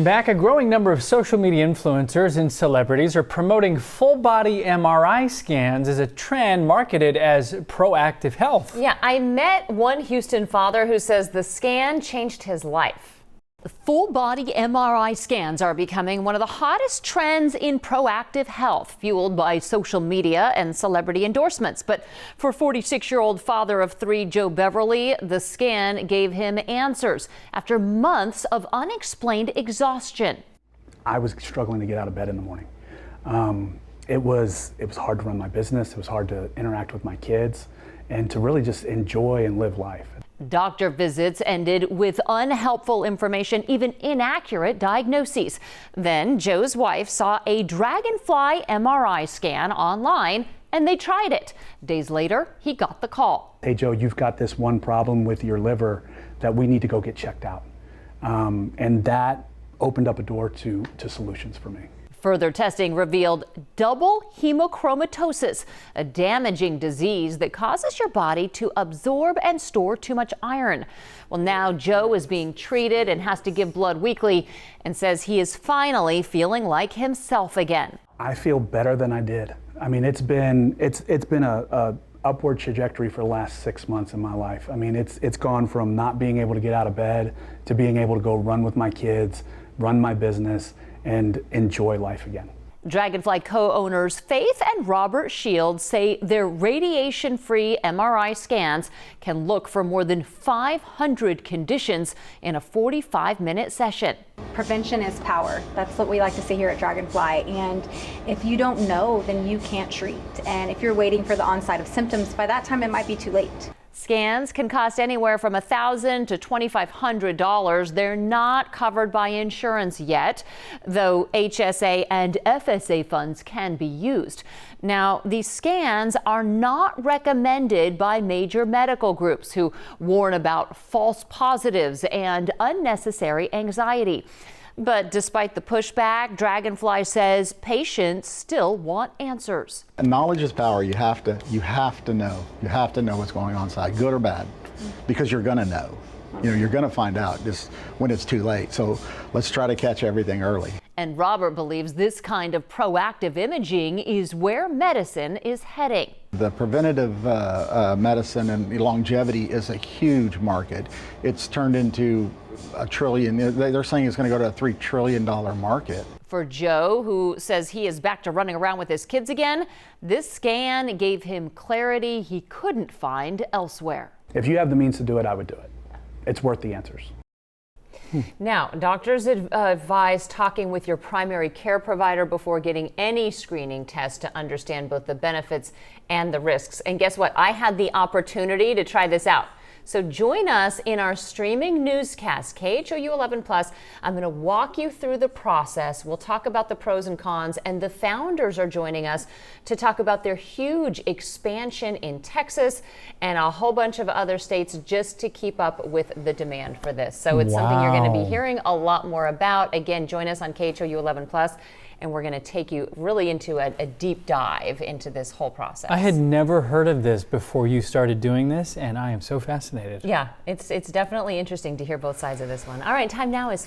Back, a growing number of social media influencers and celebrities are promoting full-body MRI scans as a trend marketed as proactive health. Yeah, I met one Houston father who says the scan changed his life. Full-body MRI scans are becoming one of the hottest trends in proactive health, fueled by social media and celebrity endorsements. But for 46-year-old father of three, Joe Beverly, the scan gave him answers after months of unexplained exhaustion. I was struggling to get out of bed in the morning. It was hard to run my business. It was hard to interact with my kids and to really just enjoy and live life. Doctor visits ended with unhelpful information, even inaccurate diagnoses. Then Joe's wife saw a Dragonfly MRI scan online and they tried it. Days later, he got the call. Hey Joe, you've got this one problem with your liver that we need to go get checked out. And that opened up a door to solutions for me. Further testing revealed double hemochromatosis, a damaging disease that causes your body to absorb and store too much iron. Well, now Joe is being treated and has to give blood weekly and says he is finally feeling like himself again. I feel better than I did. I mean, it's been a upward trajectory for the last 6 months in my life. I mean, it's gone from not being able to get out of bed to being able to go run with my kids, run my business, and enjoy life again. Dragonfly co-owners Faith and Robert Shields say their radiation-free MRI scans can look for more than 500 conditions in a 45-minute session. Prevention is power. That's what we like to say here at Dragonfly. And if you don't know, then you can't treat. And if you're waiting for the onset of symptoms, by that time it might be too late. Scans can cost anywhere from $1,000 to $2,500. They're not covered by insurance yet, though HSA and FSA funds can be used. Now, these scans are not recommended by major medical groups who warn about false positives and unnecessary anxiety. But despite the pushback, Dragonfly says patients still want answers. Knowledge is power. You have to know. You have to know what's going on inside, good or bad, because you're going to know. You know, you're going to find out just when it's too late. So let's try to catch everything early. And Robert believes this kind of proactive imaging is where medicine is heading. The preventative medicine and longevity is a huge market. It's turned into a trillion. They're saying it's going to go to a $3 trillion market. For Joe, who says he is back to running around with his kids again, this scan gave him clarity he couldn't find elsewhere. If you have the means to do it, I would do it. It's worth the answers. Now, doctors advise talking with your primary care provider before getting any screening test to understand both the benefits and the risks. And guess what? I had the opportunity to try this out. So join us in our streaming newscast, KHOU 11 Plus. I'm going to walk you through the process. We'll talk about the pros and cons, and the founders are joining us to talk about their huge expansion in Texas and a whole bunch of other states just to keep up with the demand for this. So it's something you're going to be hearing a lot more about. Again, join us on KHOU 11 Plus. And we're going to take you really into a deep dive into this whole process. I had never heard of this before you started doing this, and I am so fascinated. Yeah, it's definitely interesting to hear both sides of this one. All right, time now is